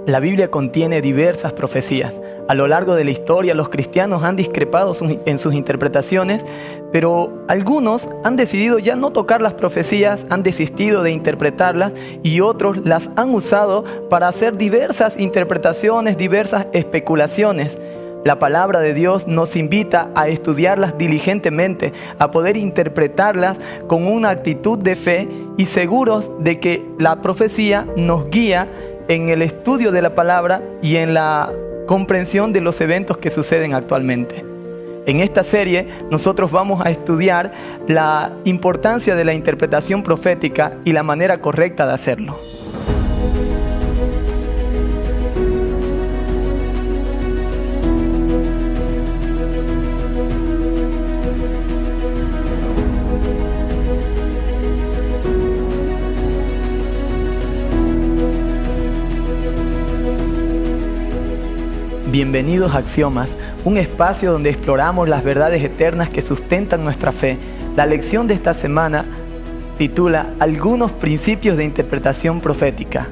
La Biblia contiene diversas profecías. A lo largo de la historia, los cristianos han discrepado en sus interpretaciones, pero algunos han decidido ya no tocar las profecías, han desistido de interpretarlas y otros las han usado para hacer diversas interpretaciones, diversas especulaciones. La palabra de Dios nos invita a estudiarlas diligentemente, a poder interpretarlas con una actitud de fe y seguros de que la profecía nos guía en el estudio de la palabra y en la comprensión de los eventos que suceden actualmente. En esta serie nosotros vamos a estudiar la importancia de la interpretación profética y la manera correcta de hacerlo. Bienvenidos a Axiomas, un espacio donde exploramos las verdades eternas que sustentan nuestra fe. La lección de esta semana titula Algunos principios de interpretación profética.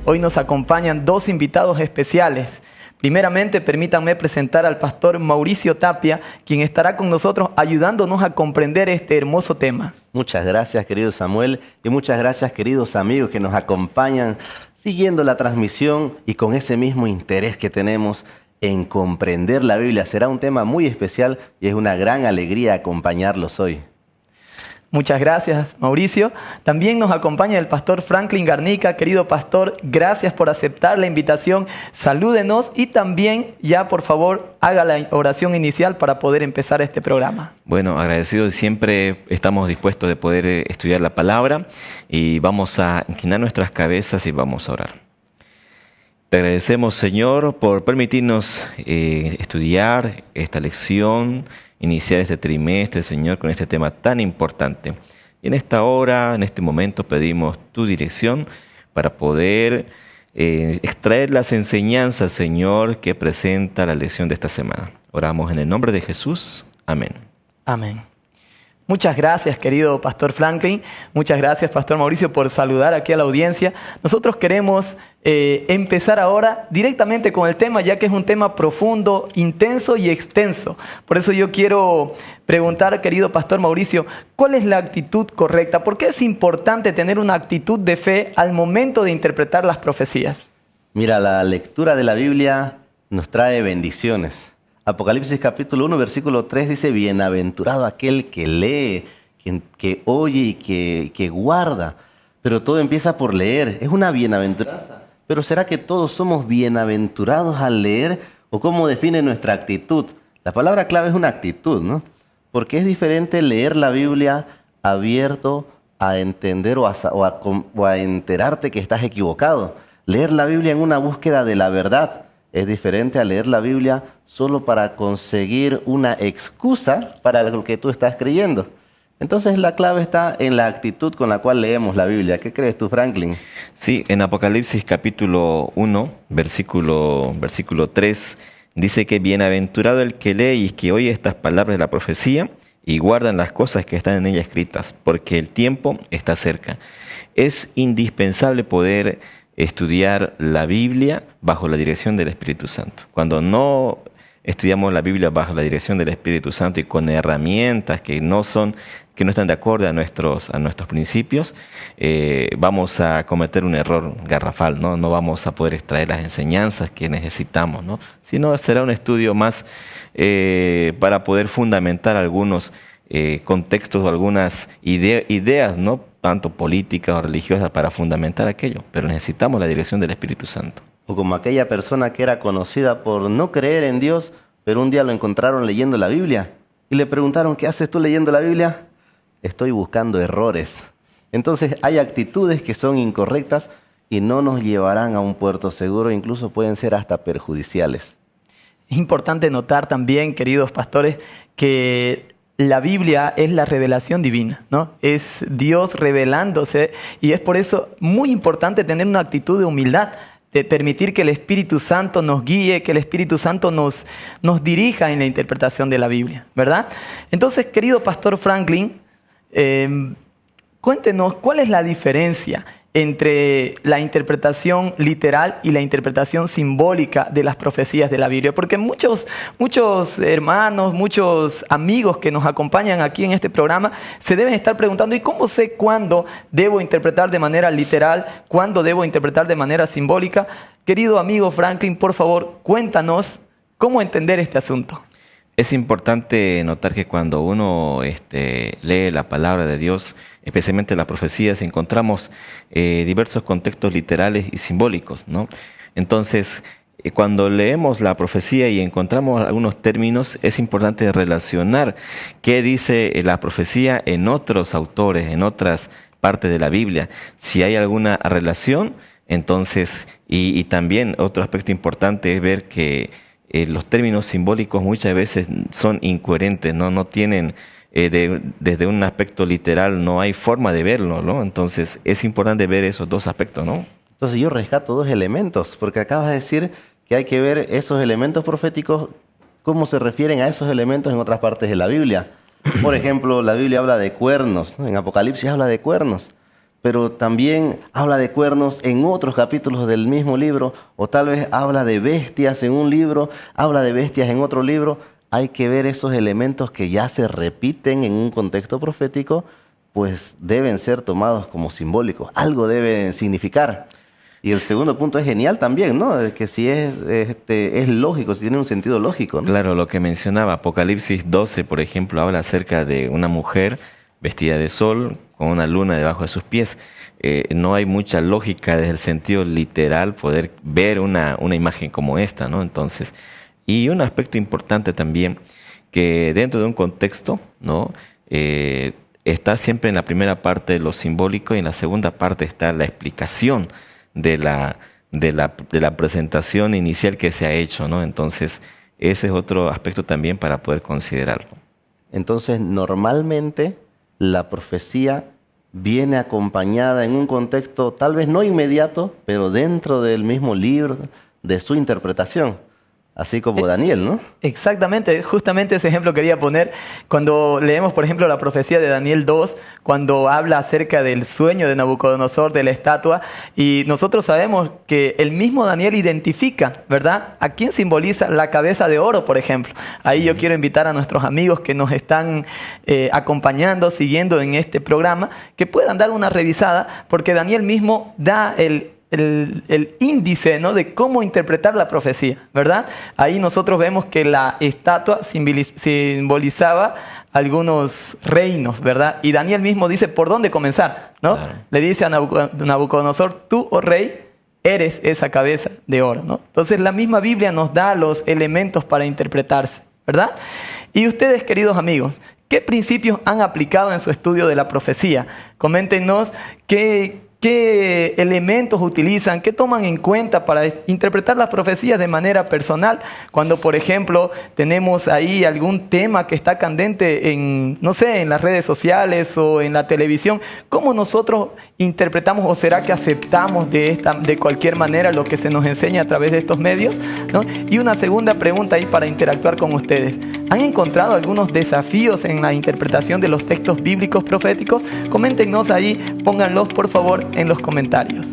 Hoy nos acompañan dos invitados especiales. Primeramente, permítanme presentar al pastor Mauricio Tapia, quien estará con nosotros ayudándonos a comprender este hermoso tema. Muchas gracias, querido Samuel, y muchas gracias, queridos amigos que nos acompañan siguiendo la transmisión y con ese mismo interés que tenemos en comprender la Biblia. Será un tema muy especial y es una gran alegría acompañarlos hoy. Muchas gracias, Mauricio. También nos acompaña el pastor Franklin Garnica. Querido pastor, gracias por aceptar la invitación. Salúdenos y también ya, por favor, haga la oración inicial para poder empezar este programa. Bueno, agradecido, siempre estamos dispuestos de poder estudiar la palabra y vamos a inclinar nuestras cabezas y vamos a orar. Te agradecemos, Señor, por permitirnos estudiar esta lección, iniciar este trimestre, Señor, con este tema tan importante. Y en esta hora, en este momento, pedimos tu dirección para poder extraer las enseñanzas, Señor, que presenta la lección de esta semana. Oramos en el nombre de Jesús. Amén. Amén. Muchas gracias, querido pastor Franklin. Muchas gracias, pastor Mauricio, por saludar aquí a la audiencia. Nosotros queremos empezar ahora directamente con el tema, ya que es un tema profundo, intenso y extenso. Por eso yo quiero preguntar, querido pastor Mauricio, ¿cuál es la actitud correcta? ¿Por qué es importante tener una actitud de fe al momento de interpretar las profecías? Mira, la lectura de la Biblia nos trae bendiciones. Apocalipsis capítulo 1, versículo 3 dice, bienaventurado aquel que lee, que oye y que guarda. Pero todo empieza por leer. Es una bienaventuranza. Pero ¿será que todos somos bienaventurados al leer? ¿O cómo define nuestra actitud? La palabra clave es una actitud, ¿no? Porque es diferente leer la Biblia abierto a entender o a enterarte que estás equivocado. Leer la Biblia en una búsqueda de la verdad es diferente a leer la Biblia solo para conseguir una excusa para lo que tú estás creyendo. Entonces la clave está en la actitud con la cual leemos la Biblia. ¿Qué crees tú, Franklin? Sí, en Apocalipsis capítulo 1, versículo 3, dice que bienaventurado el que lee y que oye estas palabras de la profecía y guardan las cosas que están en ella escritas, porque el tiempo está cerca. Es indispensable poder estudiar la Biblia bajo la dirección del Espíritu Santo. Cuando no estudiamos la Biblia bajo la dirección del Espíritu Santo y con herramientas que no están de acuerdo a nuestros principios, vamos a cometer un error garrafal, ¿no? No vamos a poder extraer las enseñanzas que necesitamos, ¿no? Sino será un estudio más para poder fundamentar algunos contextos o algunas ideas, ¿no? Tanto políticas o religiosas para fundamentar aquello, pero necesitamos la dirección del Espíritu Santo. O como aquella persona que era conocida por no creer en Dios, pero un día lo encontraron leyendo la Biblia y le preguntaron, ¿qué haces tú leyendo la Biblia? Estoy buscando errores. Entonces hay actitudes que son incorrectas y no nos llevarán a un puerto seguro, incluso pueden ser hasta perjudiciales. Es importante notar también, queridos pastores, que la Biblia es la revelación divina, ¿no? Es Dios revelándose y es por eso muy importante tener una actitud de humildad, de permitir que el Espíritu Santo nos guíe, que el Espíritu Santo nos dirija en la interpretación de la Biblia, ¿verdad? Entonces, querido pastor Franklin, cuéntenos cuál es la diferencia entre la interpretación literal y la interpretación simbólica de las profecías de la Biblia. Porque muchos hermanos, muchos amigos que nos acompañan aquí en este programa se deben estar preguntando, ¿y cómo sé cuándo debo interpretar de manera literal, cuándo debo interpretar de manera simbólica? Querido amigo Franklin, por favor, cuéntanos cómo entender este asunto. Es importante notar que cuando uno lee la palabra de Dios, especialmente las profecías, encontramos diversos contextos literales y simbólicos, ¿no? Entonces, cuando leemos la profecía y encontramos algunos términos, es importante relacionar qué dice la profecía en otros autores, en otras partes de la Biblia. Si hay alguna relación, entonces, y también otro aspecto importante es ver que los términos simbólicos muchas veces son incoherentes, no tienen, desde un aspecto literal no hay forma de verlo, ¿no? Entonces es importante ver esos dos aspectos, ¿no? Entonces yo rescato dos elementos, porque acabas de decir que hay que ver esos elementos proféticos, cómo se refieren a esos elementos en otras partes de la Biblia. Por ejemplo, la Biblia habla de cuernos, ¿no? En Apocalipsis habla de cuernos, pero también habla de cuernos en otros capítulos del mismo libro, o tal vez habla de bestias en un libro, habla de bestias en otro libro. Hay que ver esos elementos que ya se repiten en un contexto profético, pues deben ser tomados como simbólicos, algo deben significar. Y el segundo punto es genial también, ¿no? Que si es lógico, si tiene un sentido lógico, ¿no? Claro, lo que mencionaba, Apocalipsis 12, por ejemplo, habla acerca de una mujer vestida de sol, con una luna debajo de sus pies. No hay mucha lógica desde el sentido literal poder ver una imagen como esta, ¿no? Entonces, y un aspecto importante también, que dentro de un contexto, ¿no? Está siempre en la primera parte lo simbólico y en la segunda parte está la explicación de la presentación inicial que se ha hecho, ¿no? Entonces, ese es otro aspecto también para poder considerarlo. Entonces, normalmente la profecía viene acompañada en un contexto tal vez no inmediato, pero dentro del mismo libro, de su interpretación. Así como Daniel, ¿no? Exactamente, justamente ese ejemplo quería poner. Cuando leemos, por ejemplo, la profecía de Daniel 2, cuando habla acerca del sueño de Nabucodonosor, de la estatua, y nosotros sabemos que el mismo Daniel identifica, ¿verdad?, a quién simboliza la cabeza de oro, por ejemplo. Ahí yo quiero invitar a nuestros amigos que nos están acompañando, siguiendo en este programa, que puedan dar una revisada, porque Daniel mismo da el índice, ¿no?, de cómo interpretar la profecía, ¿verdad? Ahí nosotros vemos que la estatua simbolizaba algunos reinos, ¿verdad? Y Daniel mismo dice por dónde comenzar, ¿no? Claro. Le dice a Nabucodonosor, tú, oh rey, eres esa cabeza de oro, ¿no? Entonces la misma Biblia nos da los elementos para interpretarse, ¿verdad? Y ustedes, queridos amigos, ¿qué principios han aplicado en su estudio de la profecía? Coméntenos qué elementos utilizan, qué toman en cuenta para interpretar las profecías de manera personal. Cuando, por ejemplo, tenemos ahí algún tema que está candente en, no sé, en las redes sociales o en la televisión, ¿cómo nosotros interpretamos o será que aceptamos de cualquier manera lo que se nos enseña a través de estos medios, ¿no? Y una segunda pregunta ahí para interactuar con ustedes. ¿Han encontrado algunos desafíos en la interpretación de los textos bíblicos proféticos? Coméntenos ahí, pónganlos por favor en los comentarios.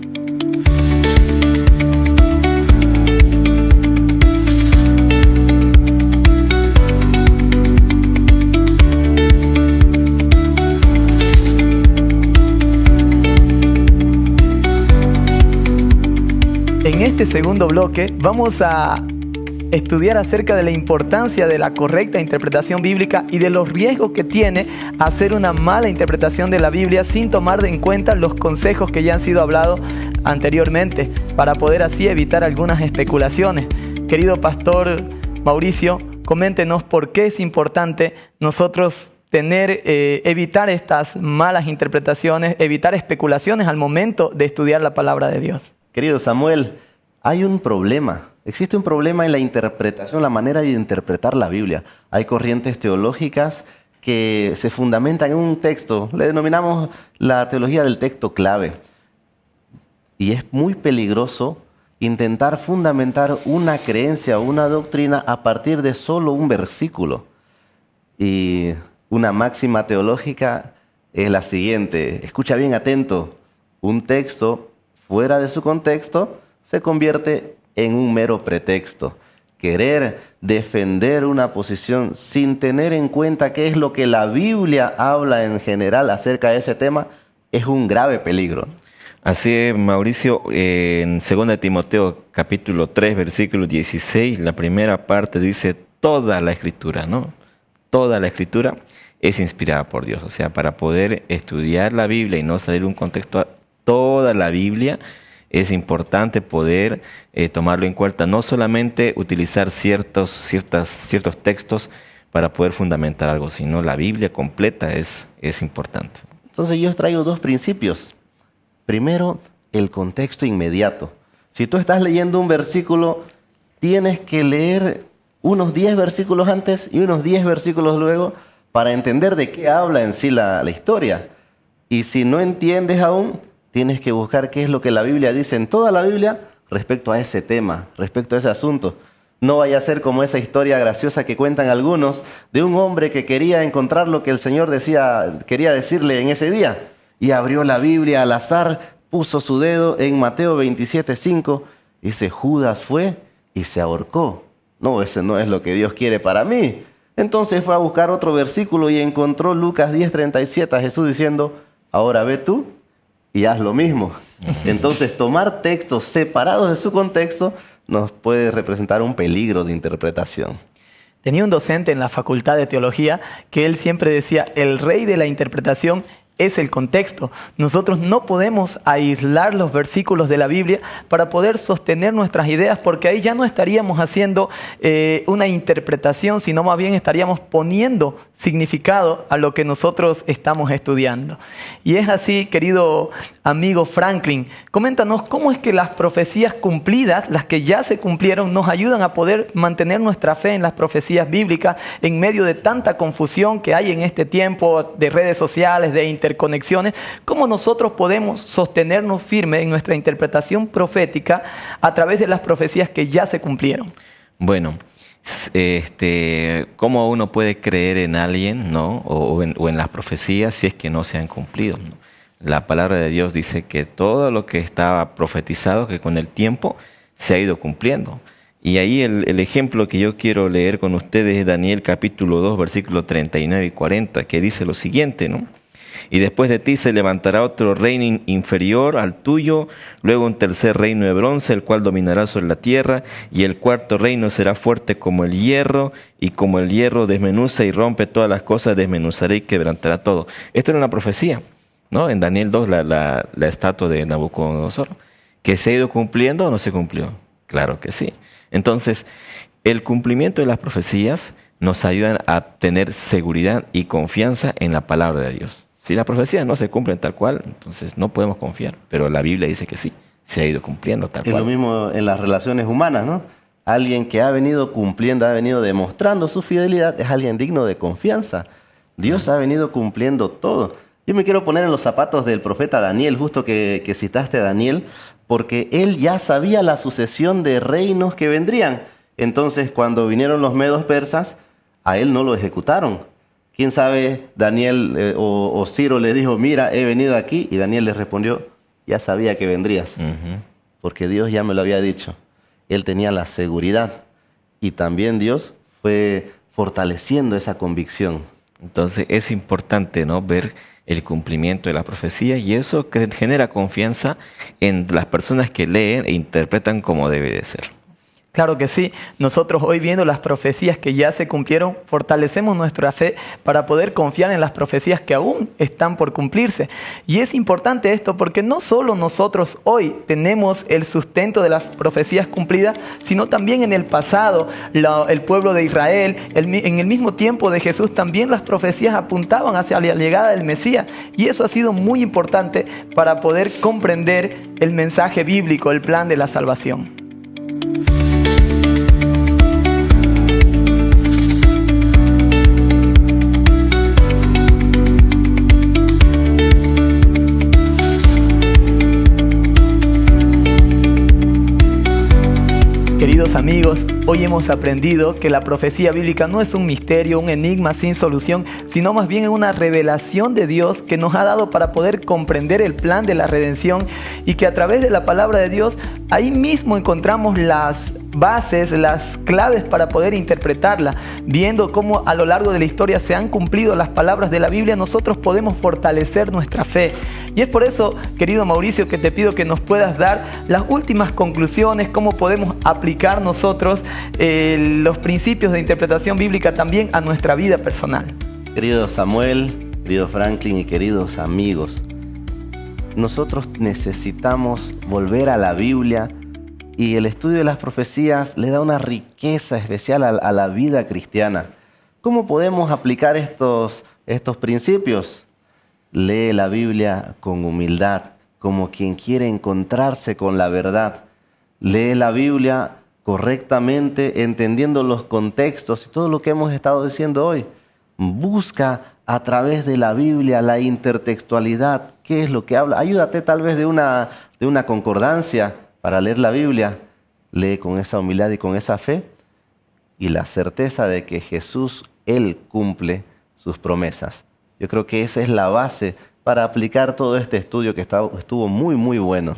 En este segundo bloque vamos a estudiar acerca de la importancia de la correcta interpretación bíblica y de los riesgos que tiene hacer una mala interpretación de la Biblia sin tomar en cuenta los consejos que ya han sido hablados anteriormente, para poder así evitar algunas especulaciones. Querido pastor Mauricio, coméntenos por qué es importante nosotros evitar estas malas interpretaciones, evitar especulaciones al momento de estudiar la palabra de Dios. Querido Samuel, hay un problema. Existe un problema en la interpretación, la manera de interpretar la Biblia. Hay corrientes teológicas que se fundamentan en un texto. Le denominamos la teología del texto clave. Y es muy peligroso intentar fundamentar una creencia o una doctrina a partir de solo un versículo. Y una máxima teológica es la siguiente. Escucha bien atento. Un texto fuera de su contexto se convierte en un mero pretexto. Querer defender una posición sin tener en cuenta qué es lo que la Biblia habla en general acerca de ese tema es un grave peligro. Así es, Mauricio, en 2 Timoteo capítulo 3, versículo 16, la primera parte dice toda la escritura, ¿no? Toda la escritura es inspirada por Dios. O sea, para poder estudiar la Biblia y no salir de un contexto, toda la Biblia es importante poder tomarlo en cuenta. No solamente utilizar ciertos textos para poder fundamentar algo, sino la Biblia completa es importante. Entonces yo traigo dos principios. Primero, el contexto inmediato. Si tú estás leyendo un versículo, tienes que leer unos 10 versículos antes y unos 10 versículos luego para entender de qué habla en sí la historia. Y si no entiendes aún, tienes que buscar qué es lo que la Biblia dice en toda la Biblia respecto a ese tema, respecto a ese asunto. No vaya a ser como esa historia graciosa que cuentan algunos de un hombre que quería encontrar lo que el Señor quería decirle en ese día. Y abrió la Biblia al azar, puso su dedo en Mateo 27:5, dice, Judas fue y se ahorcó. No, ese no es lo que Dios quiere para mí. Entonces fue a buscar otro versículo y encontró Lucas 10:37 a Jesús diciendo, ahora ve tú y haz lo mismo. Entonces tomar textos separados de su contexto nos puede representar un peligro de interpretación. Tenía un docente en la Facultad de Teología que él siempre decía, el rey de la interpretación es el contexto. Nosotros no podemos aislar los versículos de la Biblia para poder sostener nuestras ideas, porque ahí ya no estaríamos haciendo una interpretación, sino más bien estaríamos poniendo significado a lo que nosotros estamos estudiando. Y es así, querido amigo Franklin, coméntanos cómo es que las profecías cumplidas, las que ya se cumplieron, nos ayudan a poder mantener nuestra fe en las profecías bíblicas en medio de tanta confusión que hay en este tiempo de redes sociales, de interconexiones. ¿Cómo nosotros podemos sostenernos firmes en nuestra interpretación profética a través de las profecías que ya se cumplieron? Bueno, ¿cómo uno puede creer en alguien, ¿no? o en las profecías si es que no se han cumplido, ¿no? La palabra de Dios dice que todo lo que estaba profetizado, que con el tiempo se ha ido cumpliendo. Y ahí el ejemplo que yo quiero leer con ustedes es Daniel capítulo 2, versículos 39 y 40, que dice lo siguiente, ¿no? Y después de ti se levantará otro reino inferior al tuyo, luego un tercer reino de bronce, el cual dominará sobre la tierra, y el cuarto reino será fuerte como el hierro, y como el hierro desmenuza y rompe todas las cosas, desmenuzará y quebrantará todo. Esto era una profecía, ¿no? En Daniel 2, la estatua de Nabucodonosor, que se ha ido cumpliendo o no se cumplió. Claro que sí. Entonces, el cumplimiento de las profecías nos ayudan a tener seguridad y confianza en la palabra de Dios. Si las profecías no se cumplen tal cual, entonces no podemos confiar. Pero la Biblia dice que sí, se ha ido cumpliendo tal cual. Es lo mismo en las relaciones humanas, ¿no? Alguien que ha venido cumpliendo, ha venido demostrando su fidelidad, es alguien digno de confianza. Dios ha venido cumpliendo todo. Yo me quiero poner en los zapatos del profeta Daniel, justo que citaste a Daniel, porque él ya sabía la sucesión de reinos que vendrían. Entonces, cuando vinieron los medos persas, a él no lo ejecutaron. ¿Quién sabe? Daniel o Ciro le dijo, mira, he venido aquí. Y Daniel le respondió, ya sabía que vendrías, porque Dios ya me lo había dicho. Él tenía la seguridad. Y también Dios fue fortaleciendo esa convicción. Entonces es importante, ¿no?, ver el cumplimiento de la profecía, y eso genera confianza en las personas que leen e interpretan como debe de ser. Claro que sí. Nosotros hoy, viendo las profecías que ya se cumplieron, fortalecemos nuestra fe para poder confiar en las profecías que aún están por cumplirse. Y es importante esto porque no solo nosotros hoy tenemos el sustento de las profecías cumplidas, sino también en el pasado, el pueblo de Israel, en el mismo tiempo de Jesús, también las profecías apuntaban hacia la llegada del Mesías. Y eso ha sido muy importante para poder comprender el mensaje bíblico, el plan de la salvación. Queridos amigos, hoy hemos aprendido que la profecía bíblica no es un misterio, un enigma sin solución, sino más bien una revelación de Dios que nos ha dado para poder comprender el plan de la redención, y que a través de la palabra de Dios ahí mismo encontramos las bases, las claves para poder interpretarla. Viendo cómo a lo largo de la historia se han cumplido las palabras de la Biblia, nosotros podemos fortalecer nuestra fe. Y es por eso, querido Mauricio, que te pido que nos puedas dar las últimas conclusiones, cómo podemos aplicar nosotros los principios de interpretación bíblica también a nuestra vida personal. Querido Samuel, querido Franklin y queridos amigos, nosotros necesitamos volver a la Biblia, y el estudio de las profecías le da una riqueza especial a la vida cristiana. ¿Cómo podemos aplicar estos principios? Lee la Biblia con humildad, como quien quiere encontrarse con la verdad. Lee la Biblia correctamente, entendiendo los contextos y todo lo que hemos estado diciendo hoy. Busca a través de la Biblia la intertextualidad. ¿Qué es lo que habla? Ayúdate tal vez de una concordancia para leer la Biblia. Lee con esa humildad y con esa fe y la certeza de que Jesús, Él cumple sus promesas. Yo creo que esa es la base para aplicar todo este estudio que estuvo muy, muy bueno.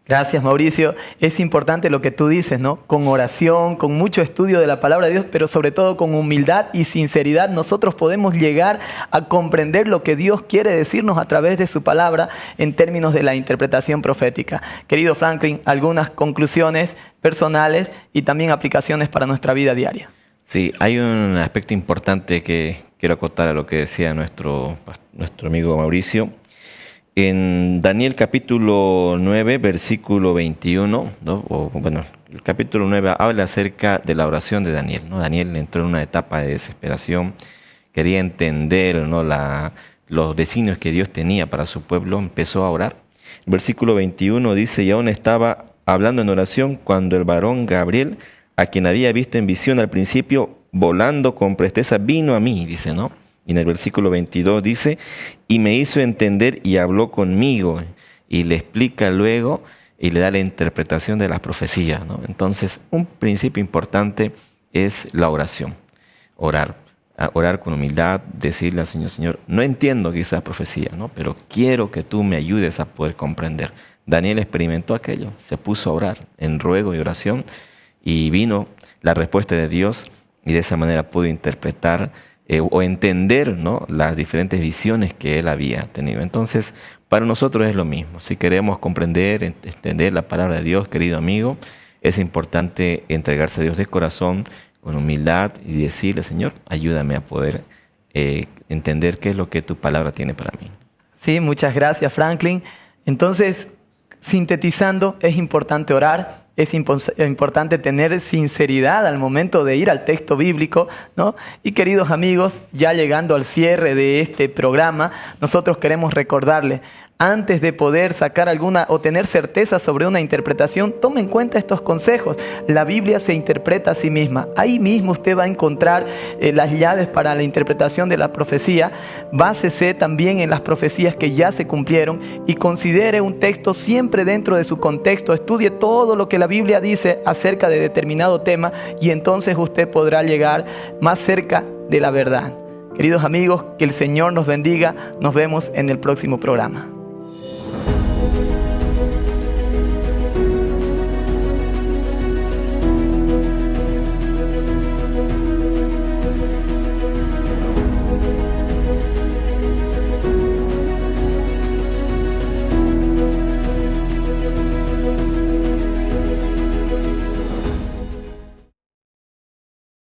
Gracias, Mauricio. Es importante lo que tú dices, ¿no? Con oración, con mucho estudio de la palabra de Dios, pero sobre todo con humildad y sinceridad, nosotros podemos llegar a comprender lo que Dios quiere decirnos a través de su palabra en términos de la interpretación profética. Querido Franklin, algunas conclusiones personales y también aplicaciones para nuestra vida diaria. Sí, hay un aspecto importante que quiero acotar a lo que decía nuestro amigo Mauricio. En Daniel capítulo 9, versículo 21, ¿no? El capítulo 9 habla acerca de la oración de Daniel, ¿no? Daniel entró en una etapa de desesperación, quería entender, ¿no?, los designios que Dios tenía para su pueblo, empezó a orar. El versículo 21 dice: y aún estaba hablando en oración cuando el varón Gabriel, a quien había visto en visión al principio, volando con presteza, vino a mí, dice, ¿no? Y en el versículo 22 dice: y me hizo entender y habló conmigo. Y le explica luego y le da la interpretación de las profecías, ¿no? Entonces, un principio importante es la oración. Orar con humildad, decirle al Señor: Señor, no entiendo quizás profecía, ¿no?, pero quiero que tú me ayudes a poder comprender. Daniel experimentó aquello, se puso a orar en ruego y oración, y vino la respuesta de Dios, y de esa manera pudo interpretar o entender, ¿no?, las diferentes visiones que él había tenido. Entonces, para nosotros es lo mismo. Si queremos comprender, entender la palabra de Dios, querido amigo, es importante entregarse a Dios de corazón, con humildad, y decirle: Señor, ayúdame a poder entender qué es lo que tu palabra tiene para mí. Sí, muchas gracias, Franklin. Entonces, sintetizando, es importante orar. Es importante tener sinceridad al momento de ir al texto bíblico, ¿no? Y queridos amigos, ya llegando al cierre de este programa, nosotros queremos recordarle: antes de poder sacar alguna o tener certeza sobre una interpretación, tome en cuenta estos consejos. La Biblia se interpreta a sí misma. Ahí mismo usted va a encontrar las llaves para la interpretación de la profecía. Básese también en las profecías que ya se cumplieron y considere un texto siempre dentro de su contexto. Estudie todo lo que la Biblia dice acerca de determinado tema, y entonces usted podrá llegar más cerca de la verdad. Queridos amigos, que el Señor nos bendiga. Nos vemos en el próximo programa.